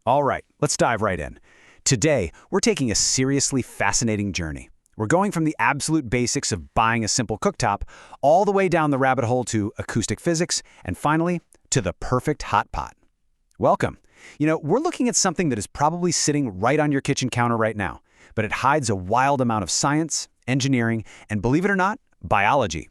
All right, let's dive right in. Today, we're taking a seriously fascinating journey. We're going from the absolute basics of buying a simple cooktop all the way down the rabbit hole to acoustic physics and finally to the perfect hot pot. Welcome. We're looking at something that is probably sitting right on your kitchen counter right now, but it hides a wild amount of science, engineering, and believe it or not, biology.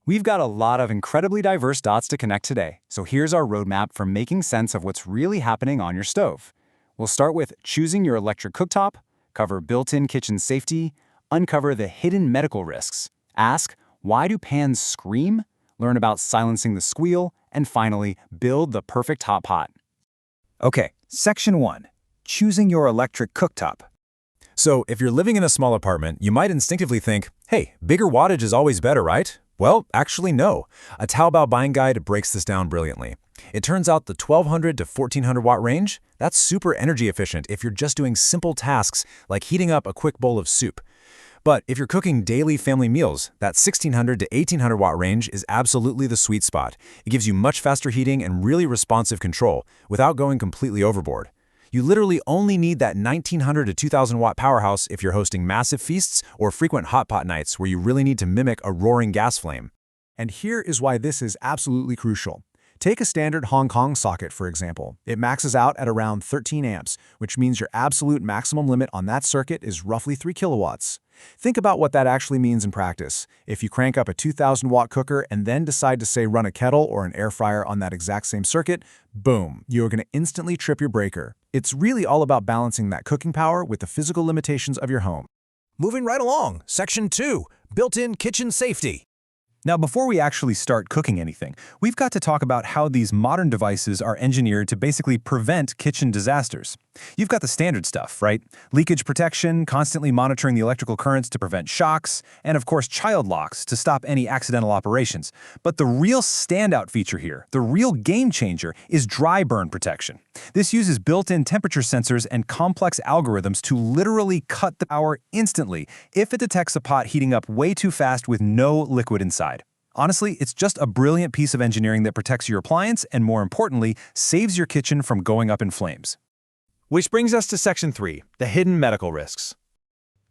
We've got a lot of incredibly diverse dots to connect today, so here's our roadmap for making sense of what's really happening on your stove. We'll start with choosing your electric cooktop, cover built-in kitchen safety, uncover the hidden medical risks, ask, why do pans scream? Learn about silencing the squeal, and finally, build the perfect hot pot. Okay, Section 1. Choosing your electric cooktop. So, if you're living in a small apartment, you might instinctively think, hey, bigger wattage is always better, right? Well, actually no. A Taobao buying guide breaks this down brilliantly. It turns out the 1200 to 1400 watt range, that's super energy efficient if you're just doing simple tasks like heating up a quick bowl of soup. But if you're cooking daily family meals, that 1600 to 1800 watt range is absolutely the sweet spot. It gives you much faster heating and really responsive control without going completely overboard. You literally only need that 1900 to 2000 watt powerhouse if you're hosting massive feasts or frequent hot pot nights where you really need to mimic a roaring gas flame. And here is why this is absolutely crucial. Take a standard Hong Kong socket, for example. It maxes out at around 13 amps, which means your absolute maximum limit on that circuit is roughly 3 kilowatts. Think about what that actually means in practice. If you crank up a 2000 watt cooker and then decide to say run a kettle or an air fryer on that exact same circuit, boom, you're going to instantly trip your breaker. It's really all about balancing that cooking power with the physical limitations of your home. Moving right along, Section 2, built-in kitchen safety. Now, before we actually start cooking anything, we've got to talk about how these modern devices are engineered to basically prevent kitchen disasters. You've got the standard stuff, right? Leakage protection, constantly monitoring the electrical currents to prevent shocks, and of course child locks to stop any accidental operations. But the real standout feature here, the real game changer, is dry burn protection. This uses built-in temperature sensors and complex algorithms to literally cut the power instantly if it detects a pot heating up way too fast with no liquid inside. Honestly, it's just a brilliant piece of engineering that protects your appliance and, more importantly, saves your kitchen from going up in flames. Which brings us to Section 3, the hidden medical risks.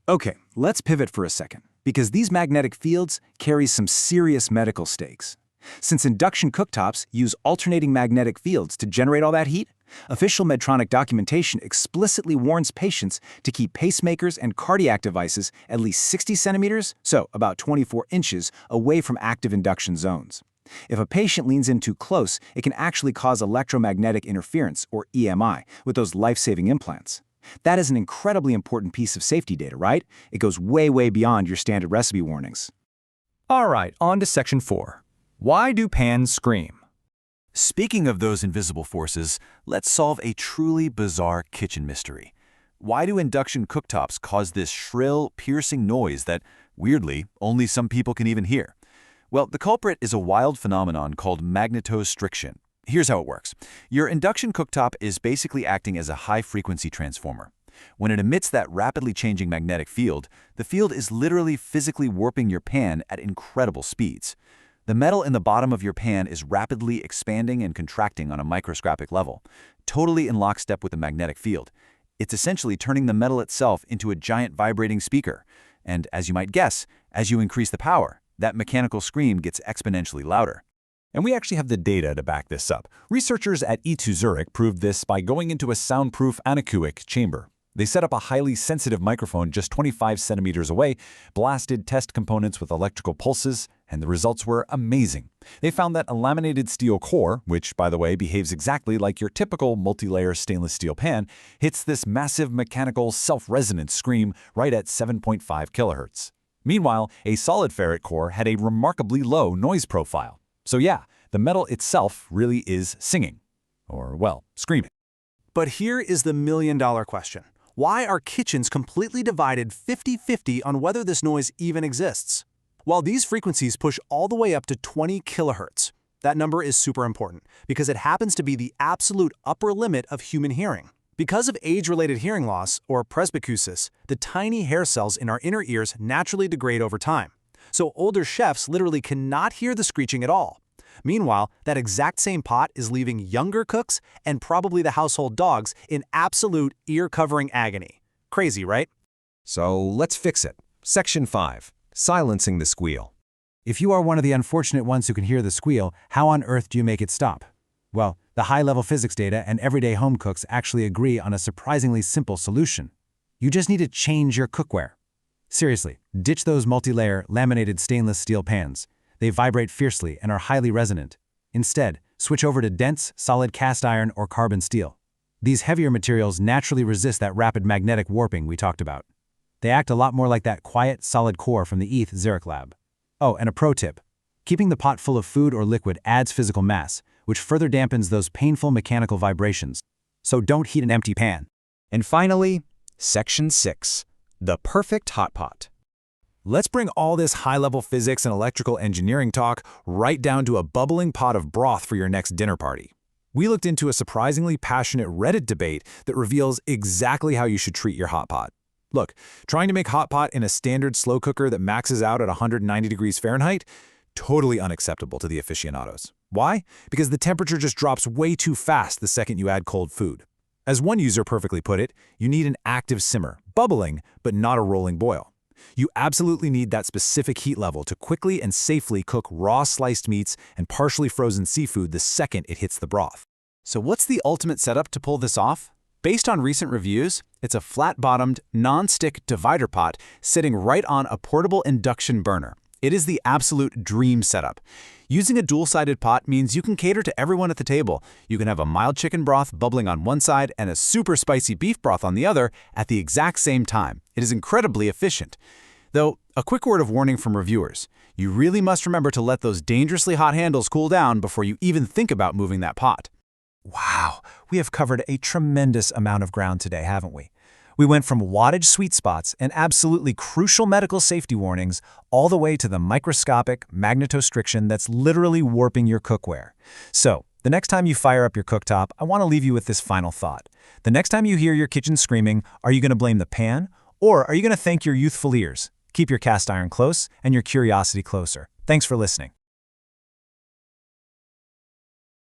Okay, let's pivot for a second, because these magnetic fields carry some serious medical stakes. Since induction cooktops use alternating magnetic fields to generate all that heat, official Medtronic documentation explicitly warns patients to keep pacemakers and cardiac devices at least 60 centimeters, so about 24 inches, away from active induction zones. If a patient leans in too close, it can actually cause electromagnetic interference, or EMI, with those life-saving implants. That is an incredibly important piece of safety data, right? It goes way, way beyond your standard recipe warnings. All right, on to Section 4. Why do pans scream? Speaking of those invisible forces, let's solve a truly bizarre kitchen mystery. Why do induction cooktops cause this shrill, piercing noise that, weirdly, only some people can even hear? Well, the culprit is a wild phenomenon called magnetostriction. Here's how it works. Your induction cooktop is basically acting as a high-frequency transformer. When it emits that rapidly changing magnetic field, the field is literally physically warping your pan at incredible speeds. The metal in the bottom of your pan is rapidly expanding and contracting on a microscopic level, totally in lockstep with the magnetic field. It's essentially turning the metal itself into a giant vibrating speaker. And as you might guess, as you increase the power, that mechanical scream gets exponentially louder. And we actually have the data to back this up. Researchers at E2 Zurich proved this by going into a soundproof anechoic chamber. They set up a highly sensitive microphone just 25 centimeters away, blasted test components with electrical pulses, and the results were amazing. They found that a laminated steel core, which, by the way, behaves exactly like your typical multi-layer stainless steel pan, hits this massive mechanical self-resonant scream right at 7.5 kilohertz. Meanwhile, a solid ferrite core had a remarkably low noise profile. So yeah, the metal itself really is singing. Or, well, screaming. But here is the million-dollar question. Why are kitchens completely divided 50-50 on whether this noise even exists? While these frequencies push all the way up to 20 kilohertz, that number is super important because it happens to be the absolute upper limit of human hearing. Because of age-related hearing loss, or presbycusis, the tiny hair cells in our inner ears naturally degrade over time. So older chefs literally cannot hear the screeching at all. Meanwhile, that exact same pot is leaving younger cooks and probably the household dogs in absolute ear-covering agony. Crazy, right? So let's fix it. Section 5. Silencing the squeal. If you are one of the unfortunate ones who can hear the squeal, how on earth do you make it stop? Well, the high-level physics data and everyday home cooks actually agree on a surprisingly simple solution. You just need to change your cookware. Seriously, ditch those multi-layer, laminated stainless steel pans. They vibrate fiercely and are highly resonant. Instead, switch over to dense, solid cast iron or carbon steel. These heavier materials naturally resist that rapid magnetic warping we talked about. They act a lot more like that quiet, solid core from the ETH Xeric lab. Oh, and a pro tip. Keeping the pot full of food or liquid adds physical mass, which further dampens those painful mechanical vibrations. So don't heat an empty pan. And finally, Section 6. The perfect hot pot. Let's bring all this high-level physics and electrical engineering talk right down to a bubbling pot of broth for your next dinner party. We looked into a surprisingly passionate Reddit debate that reveals exactly how you should treat your hot pot. Look, trying to make hot pot in a standard slow cooker that maxes out at 190 degrees Fahrenheit? Totally unacceptable to the aficionados. Why? Because the temperature just drops way too fast the second you add cold food. As one user perfectly put it, you need an active simmer, bubbling, but not a rolling boil. You absolutely need that specific heat level to quickly and safely cook raw sliced meats and partially frozen seafood the second it hits the broth. So what's the ultimate setup to pull this off? Based on recent reviews, it's a flat-bottomed, non-stick divider pot sitting right on a portable induction burner. It is the absolute dream setup. Using a dual-sided pot means you can cater to everyone at the table. You can have a mild chicken broth bubbling on one side and a super spicy beef broth on the other at the exact same time. It is incredibly efficient. Though, a quick word of warning from reviewers. You really must remember to let those dangerously hot handles cool down before you even think about moving that pot. Wow, we have covered a tremendous amount of ground today, haven't we? We went from wattage sweet spots and absolutely crucial medical safety warnings all the way to the microscopic magnetostriction that's literally warping your cookware. So, the next time you fire up your cooktop, I want to leave you with this final thought. The next time you hear your kitchen screaming, are you going to blame the pan? Or are you going to thank your youthful ears? Keep your cast iron close and your curiosity closer. Thanks for listening.